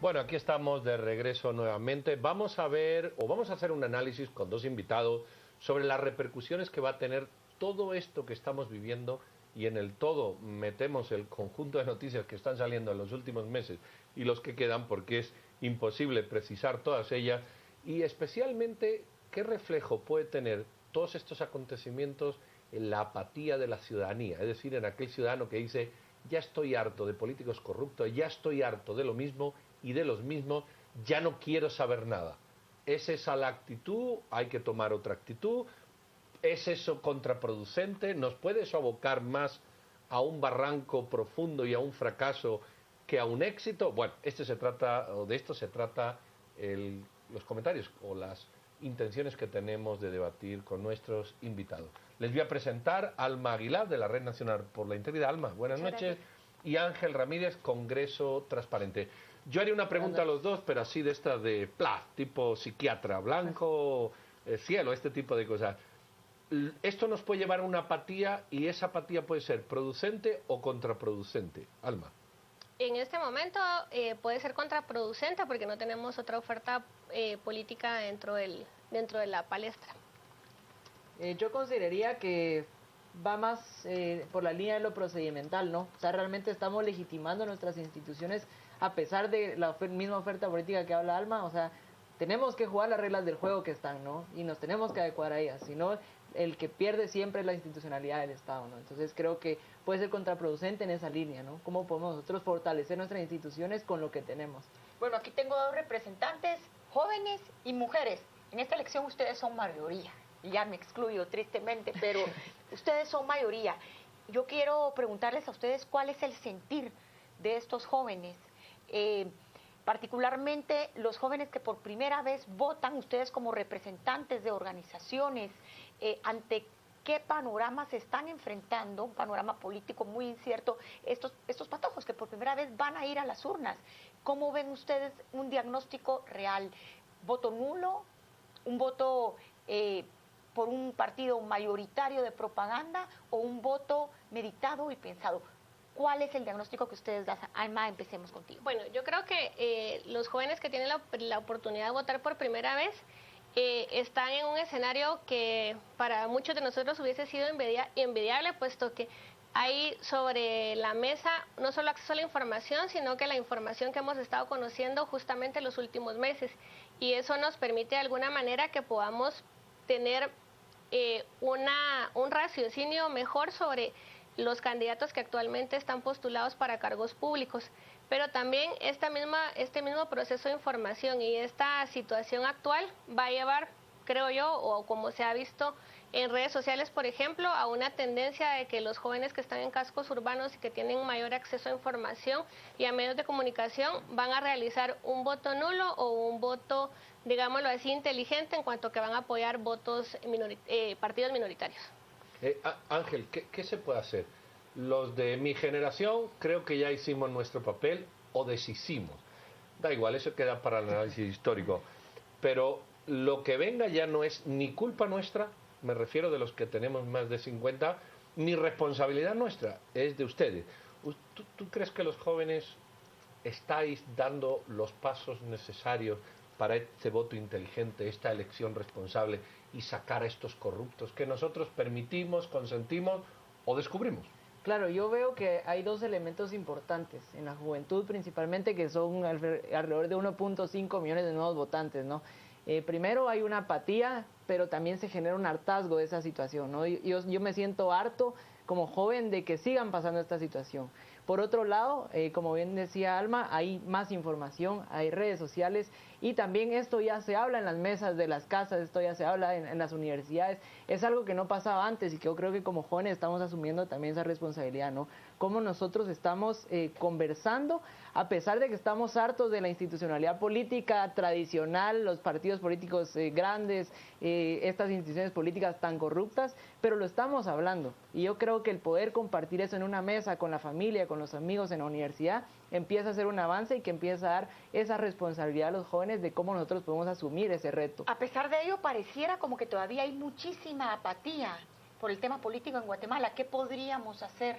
Bueno, aquí estamos de regreso nuevamente. Vamos a ver, o vamos a hacer un análisis con dos invitados sobre las repercusiones que va a tener todo esto que estamos viviendo, y en el todo metemos el conjunto de noticias que están saliendo en los últimos meses y los que quedan, porque es imposible precisar todas ellas, y especialmente qué reflejo puede tener todos estos acontecimientos en la apatía de la ciudadanía, es decir, en aquel ciudadano que dice: ya estoy harto de políticos corruptos, ya estoy harto de lo mismo y de los mismos, ya no quiero saber nada. ¿Es esa la actitud? ¿Hay que tomar otra actitud? ¿Es eso contraproducente? ¿Nos puede eso abocar más a un barranco profundo y a un fracaso que a un éxito? Bueno, de esto se trata los comentarios o las intenciones que tenemos de debatir con nuestros invitados. Les voy a presentar a Alma Aguilar, de la Red Nacional por la Integridad. Alma, buenas noches. Y Ángel Ramírez, Congreso Transparente. Yo haría una pregunta a los dos, pero así de estas de tipo psiquiatra, blanco, cielo, este tipo de cosas. Esto nos puede llevar a una apatía, y esa apatía puede ser producente o contraproducente. Alma. En este momento puede ser contraproducente porque no tenemos otra oferta política dentro de la palestra. Yo consideraría que va más por la línea de lo procedimental, ¿no? O sea, realmente estamos legitimando nuestras instituciones a pesar de la misma oferta política que habla Alma. O sea, tenemos que jugar las reglas del juego que están, ¿no? Y nos tenemos que adecuar a ellas, si no, el que pierde siempre es la institucionalidad del Estado, ¿no? Entonces creo que puede ser contraproducente en esa línea, ¿no? ¿Cómo podemos nosotros fortalecer nuestras instituciones con lo que tenemos? Bueno, aquí tengo dos representantes, jóvenes y mujeres. En esta elección ustedes son mayoría, y ya me excluyo tristemente, pero ustedes son mayoría. Yo quiero preguntarles a ustedes cuál es el sentir de estos jóvenes, particularmente los jóvenes que por primera vez votan, ustedes como representantes de organizaciones, ante qué panorama se están enfrentando, un panorama político muy incierto, estos patojos que por primera vez van a ir a las urnas. ¿Cómo ven ustedes un diagnóstico real? ¿Voto nulo? ¿Un voto por un partido mayoritario de propaganda? ¿O un voto meditado y pensado? ¿Cuál es el diagnóstico que ustedes dan? Alma, empecemos contigo. Bueno, yo creo que los jóvenes que tienen la oportunidad de votar por primera vez están en un escenario que para muchos de nosotros hubiese sido envidiable, puesto que hay sobre la mesa no solo acceso a la información, sino que la información que hemos estado conociendo justamente en los últimos meses, y eso nos permite de alguna manera que podamos tener un raciocinio mejor sobre los candidatos que actualmente están postulados para cargos públicos. Pero también este mismo proceso de información y esta situación actual va a llevar, creo yo, o como se ha visto en redes sociales, por ejemplo, a una tendencia de que los jóvenes que están en cascos urbanos y que tienen mayor acceso a información y a medios de comunicación van a realizar un voto nulo o un voto, digámoslo así, inteligente, en cuanto que van a apoyar partidos minoritarios. Ángel, ¿qué se puede hacer? Los de mi generación creo que ya hicimos nuestro papel, o deshicimos. Da igual, eso queda para el análisis histórico. Pero lo que venga ya no es ni culpa nuestra, me refiero de los que tenemos más de 50, ni responsabilidad nuestra, es de ustedes. ¿Tú crees que los jóvenes estáis dando los pasos necesarios para este voto inteligente, esta elección responsable, y sacar a estos corruptos que nosotros permitimos, consentimos o descubrimos? Claro, yo veo que hay dos elementos importantes en la juventud principalmente, que son alrededor de 1.5 millones de nuevos votantes, ¿no? Primero hay una apatía, pero también se genera un hartazgo de esa situación, ¿no? Yo me siento harto como joven de que sigan pasando esta situación. Por otro lado, como bien decía Alma, hay más información, hay redes sociales, y también esto ya se habla en las mesas de las casas, esto ya se habla en las universidades. Es algo que no pasaba antes, y que yo creo que como jóvenes estamos asumiendo también esa responsabilidad, ¿no? Cómo nosotros estamos conversando, a pesar de que estamos hartos de la institucionalidad política tradicional, los partidos políticos grandes, estas instituciones políticas tan corruptas, pero lo estamos hablando. Y yo creo que el poder compartir eso en una mesa con la familia, con los amigos en la universidad, empieza a ser un avance, y que empieza a dar esa responsabilidad a los jóvenes de cómo nosotros podemos asumir ese reto. A pesar de ello, pareciera como que todavía hay muchísima apatía por el tema político en Guatemala. ¿Qué podríamos hacer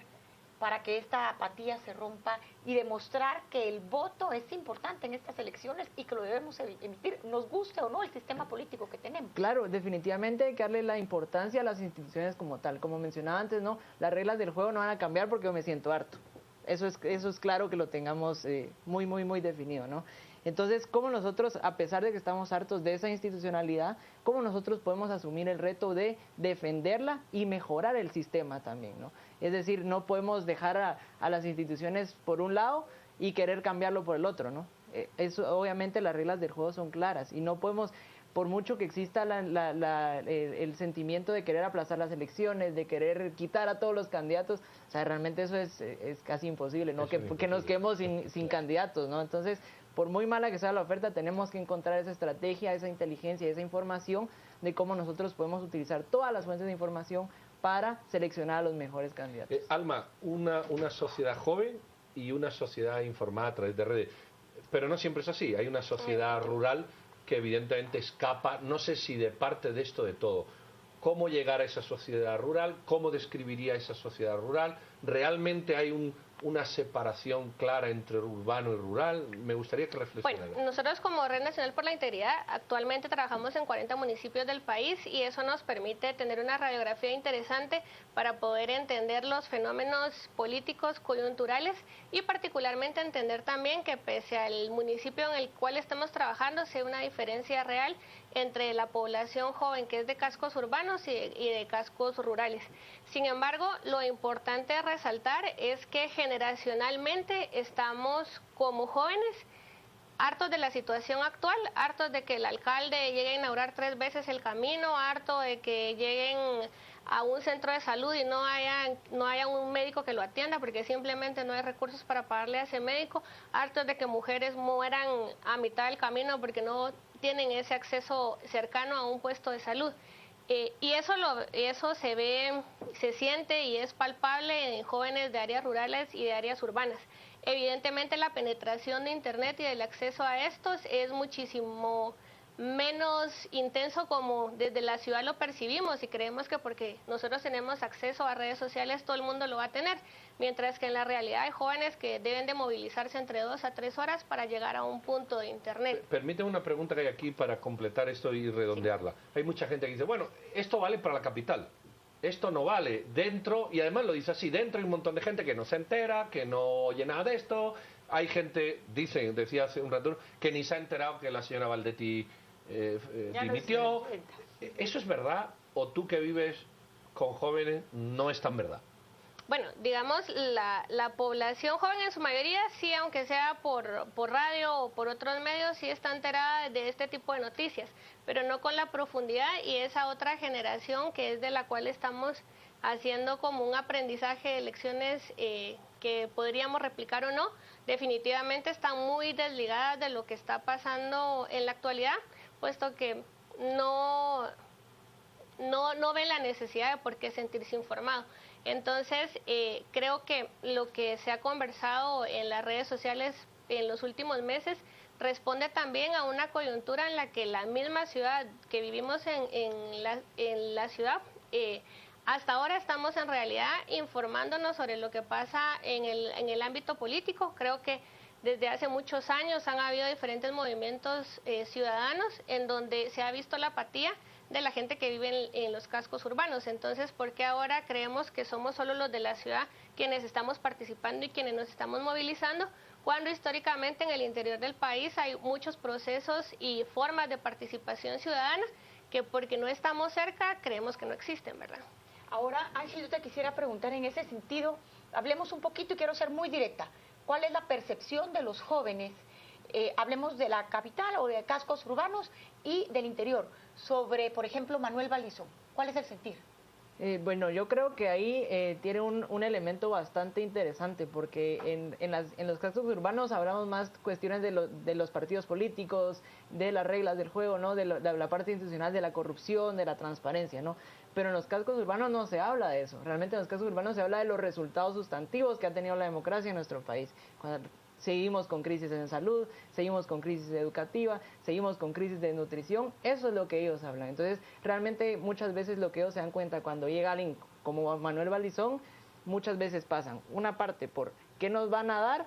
para que esta apatía se rompa y demostrar que el voto es importante en estas elecciones y que lo debemos emitir, nos guste o no el sistema político que tenemos? Claro, definitivamente hay que darle la importancia a las instituciones como tal. Como mencionaba antes, ¿no? Las reglas del juego no van a cambiar porque yo me siento harto. Eso es claro que lo tengamos muy definido, ¿no? Entonces, ¿cómo nosotros, a pesar de que estamos hartos de esa institucionalidad, cómo nosotros podemos asumir el reto de defenderla y mejorar el sistema también, ¿no? Es decir, no podemos dejar a las instituciones por un lado y querer cambiarlo por el otro, ¿no? Obviamente las reglas del juego son claras y no podemos, por mucho que exista el sentimiento de querer aplazar las elecciones, de querer quitar a todos los candidatos, o sea, realmente eso es casi imposible, ¿no? Que nos quedemos sin candidatos, ¿no? Entonces, por muy mala que sea la oferta, tenemos que encontrar esa estrategia, esa inteligencia, esa información de cómo nosotros podemos utilizar todas las fuentes de información para seleccionar a los mejores candidatos. Alma, una sociedad joven y una sociedad informada a través de redes, pero no siempre es así. Hay una sociedad rural que evidentemente escapa, no sé si de parte de esto de todo. ¿Cómo llegar a esa sociedad rural? ¿Cómo describiría esa sociedad rural? ¿Realmente hay una separación clara entre urbano y rural? Me gustaría que reflexionara. Bueno, nosotros como Red Nacional por la Integridad actualmente trabajamos en 40 municipios del país y eso nos permite tener una radiografía interesante para poder entender los fenómenos políticos coyunturales y particularmente entender también que pese al municipio en el cual estamos trabajando, sí hay una diferencia real entre la población joven que es de cascos urbanos y de cascos rurales. Sin embargo, lo importante de resaltar es que generacionalmente estamos como jóvenes hartos de la situación actual, hartos de que el alcalde llegue a inaugurar 3 veces el camino, harto de que lleguen a un centro de salud y no haya un médico que lo atienda porque simplemente no hay recursos para pagarle a ese médico, hartos de que mujeres mueran a mitad del camino porque no tienen ese acceso cercano a un puesto de salud. Y eso se ve, se siente y es palpable en jóvenes de áreas rurales y de áreas urbanas. Evidentemente la penetración de Internet y del acceso a estos es muchísimo menos intenso como desde la ciudad lo percibimos y creemos que porque nosotros tenemos acceso a redes sociales todo el mundo lo va a tener, mientras que en la realidad hay jóvenes que deben de movilizarse entre 2 a 3 horas para llegar a un punto de Internet. Permíteme una pregunta que hay aquí para completar esto y redondearla. Sí. Hay mucha gente que dice, bueno, esto vale para la capital, esto no vale dentro, y además lo dice así, dentro hay un montón de gente que no se entera, que no oye nada de esto, hay gente, decía hace un rato, que ni se ha enterado que la señora Valdetti dimitió. ¿Eso es verdad? ¿O tú que vives con jóvenes no es tan verdad? Bueno, digamos, la población joven en su mayoría sí, aunque sea por radio o por otros medios, sí está enterada de este tipo de noticias, pero no con la profundidad y esa otra generación que es de la cual estamos haciendo como un aprendizaje de lecciones que podríamos replicar o no, definitivamente están muy desligadas de lo que está pasando en la actualidad, puesto que no ven la necesidad de por qué sentirse informado. Entonces, creo que lo que se ha conversado en las redes sociales en los últimos meses responde también a una coyuntura en la que la misma ciudad que vivimos en la ciudad, hasta ahora estamos en realidad informándonos sobre lo que pasa en el ámbito político. Creo que desde hace muchos años han habido diferentes movimientos ciudadanos en donde se ha visto la apatía de la gente que vive en los cascos urbanos. Entonces, ¿por qué ahora creemos que somos solo los de la ciudad quienes estamos participando y quienes nos estamos movilizando, cuando históricamente en el interior del país hay muchos procesos y formas de participación ciudadana que porque no estamos cerca creemos que no existen, ¿verdad? Ahora, Ángel, yo te quisiera preguntar en ese sentido, hablemos un poquito y quiero ser muy directa. ¿Cuál es la percepción de los jóvenes? Hablemos de la capital o de cascos urbanos y del interior, sobre, por ejemplo, Manuel Valizón. ¿Cuál es el sentir? Bueno, yo creo que ahí tiene un elemento bastante interesante, porque en los cascos urbanos hablamos más cuestiones de los partidos políticos, de las reglas del juego, ¿no? De la parte institucional, de la corrupción, de la transparencia, ¿no? Pero en los cascos urbanos no se habla de eso. Realmente en los cascos urbanos se habla de los resultados sustantivos que ha tenido la democracia en nuestro país. Seguimos con crisis en salud, seguimos con crisis educativa, seguimos con crisis de nutrición, eso es lo que ellos hablan. Entonces, realmente muchas veces lo que ellos se dan cuenta cuando llega alguien como Manuel Valizón, muchas veces pasan, una parte por qué nos van a dar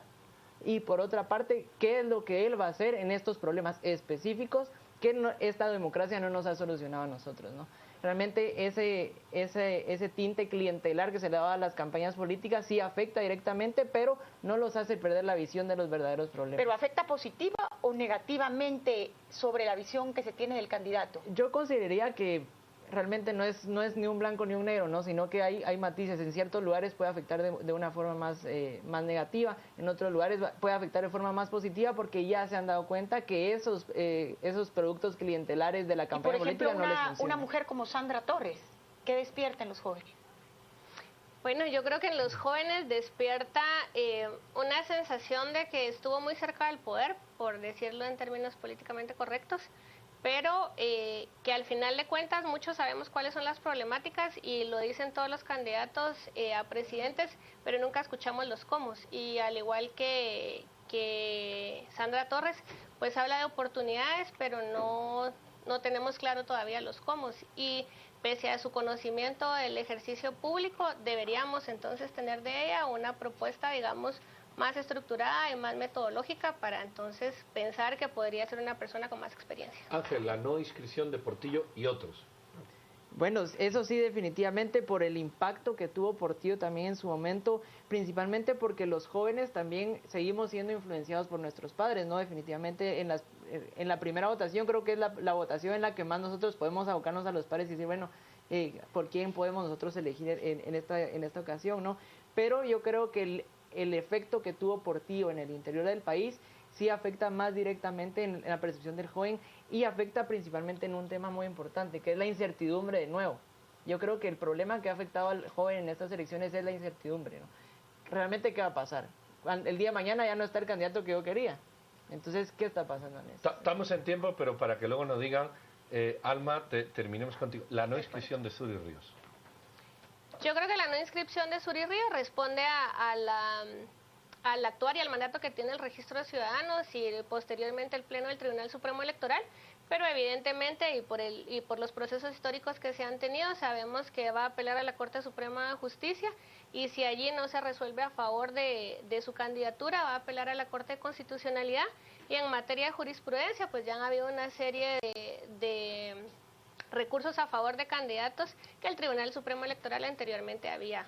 y por otra parte qué es lo que él va a hacer en estos problemas específicos que esta democracia no nos ha solucionado a nosotros, ¿no? Realmente ese tinte clientelar que se le da a las campañas políticas sí afecta directamente, pero no los hace perder la visión de los verdaderos problemas. ¿Pero afecta positiva o negativamente sobre la visión que se tiene del candidato? Yo consideraría que realmente no es ni un blanco ni un negro, ¿no? Sino que hay matices. En ciertos lugares puede afectar de una forma más negativa, en otros lugares puede afectar de forma más positiva porque ya se han dado cuenta que esos productos clientelares de la campaña política no les funcionan. Una mujer como Sandra Torres, ¿qué despierta en los jóvenes? Bueno, yo creo que en los jóvenes despierta una sensación de que estuvo muy cerca del poder, por decirlo en términos políticamente correctos, pero que al final de cuentas muchos sabemos cuáles son las problemáticas y lo dicen todos los candidatos a presidentes, pero nunca escuchamos los cómo. Y al igual que Sandra Torres, pues habla de oportunidades, pero no tenemos claro todavía los cómo. Y pese a su conocimiento del ejercicio público, deberíamos entonces tener de ella una propuesta, digamos, más estructurada y más metodológica para entonces pensar que podría ser una persona con más experiencia. Ángel, la no inscripción de Portillo y otros. Bueno, eso sí, definitivamente por el impacto que tuvo Portillo también en su momento, principalmente porque los jóvenes también seguimos siendo influenciados por nuestros padres, ¿no? Definitivamente en la primera votación creo que es la votación en la que más nosotros podemos abocarnos a los padres y decir, bueno, ¿por quién podemos nosotros elegir en esta ocasión, ¿no? Pero yo creo que el efecto que tuvo Portillo en el interior del país sí afecta más directamente en la percepción del joven y afecta principalmente en un tema muy importante, que es la incertidumbre de nuevo. Yo creo que el problema que ha afectado al joven en estas elecciones es la incertidumbre, ¿no? Realmente, ¿qué va a pasar? El día de mañana ya no está el candidato que yo quería. Entonces, ¿qué está pasando en eso? Estamos en tiempo, pero para que luego nos digan, Alma, terminemos contigo. La no inscripción de Suri Ríos. Yo creo que la no inscripción de Suri Ríos responde al actuar y al mandato que tiene el registro de ciudadanos y posteriormente el Pleno del Tribunal Supremo Electoral, pero evidentemente y por los procesos históricos que se han tenido, sabemos que va a apelar a la Corte Suprema de Justicia y si allí no se resuelve a favor de su candidatura, va a apelar a la Corte de Constitucionalidad y en materia de jurisprudencia, pues ya han habido una serie de recursos a favor de candidatos que el Tribunal Supremo Electoral anteriormente había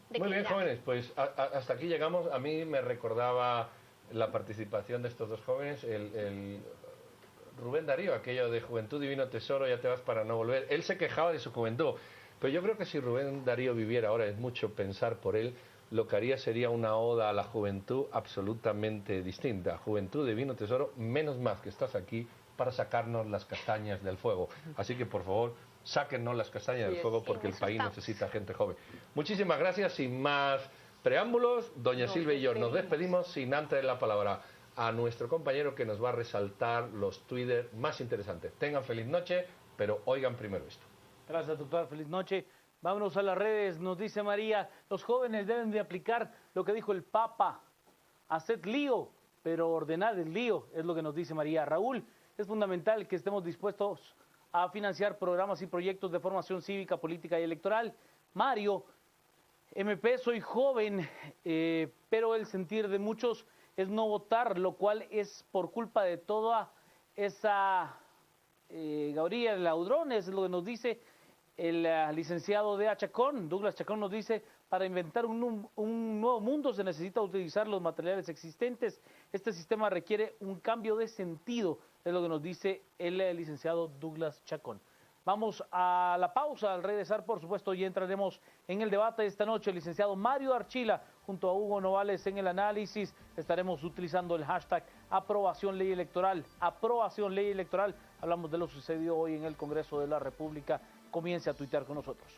declinado. Muy bien, jóvenes, pues hasta aquí llegamos. A mí me recordaba la participación de estos dos jóvenes, el Rubén Darío, aquello de Juventud Divino Tesoro, ya te vas para no volver. Él se quejaba de su juventud, pero yo creo que si Rubén Darío viviera ahora, es mucho pensar por él, lo que haría sería una oda a la juventud absolutamente distinta. Juventud Divino Tesoro, menos más que estás aquí para sacarnos las castañas del fuego. Así que, por favor, sáquennos las castañas del fuego porque el país necesita gente joven. Muchísimas gracias. Sin más preámbulos, doña Silvia y yo nos despedimos sin antes la palabra a nuestro compañero que nos va a resaltar los Twitter más interesantes. Tengan feliz noche, pero oigan primero esto. Gracias, doctor. Feliz noche. Vámonos a las redes. Nos dice María, los jóvenes deben de aplicar lo que dijo el Papa. Haced lío, pero ordenad el lío, es lo que nos dice María. Raúl, es fundamental que estemos dispuestos a financiar programas y proyectos de formación cívica, política y electoral. Mario, MP, soy joven, pero el sentir de muchos es no votar, lo cual es por culpa de toda esa gauría de ladrones, es lo que nos dice el licenciado D.A. Chacón. Douglas Chacón nos dice, para inventar un nuevo mundo se necesita utilizar los materiales existentes. Este sistema requiere un cambio de sentido, es lo que nos dice el licenciado Douglas Chacón. Vamos a la pausa, al regresar por supuesto y entraremos en el debate de esta noche. El licenciado Mario Archila junto a Hugo Novales en el análisis. Estaremos utilizando el hashtag aprobación ley electoral. Aprobación ley electoral. Hablamos de lo sucedido hoy en el Congreso de la República. Comience a tuitear con nosotros.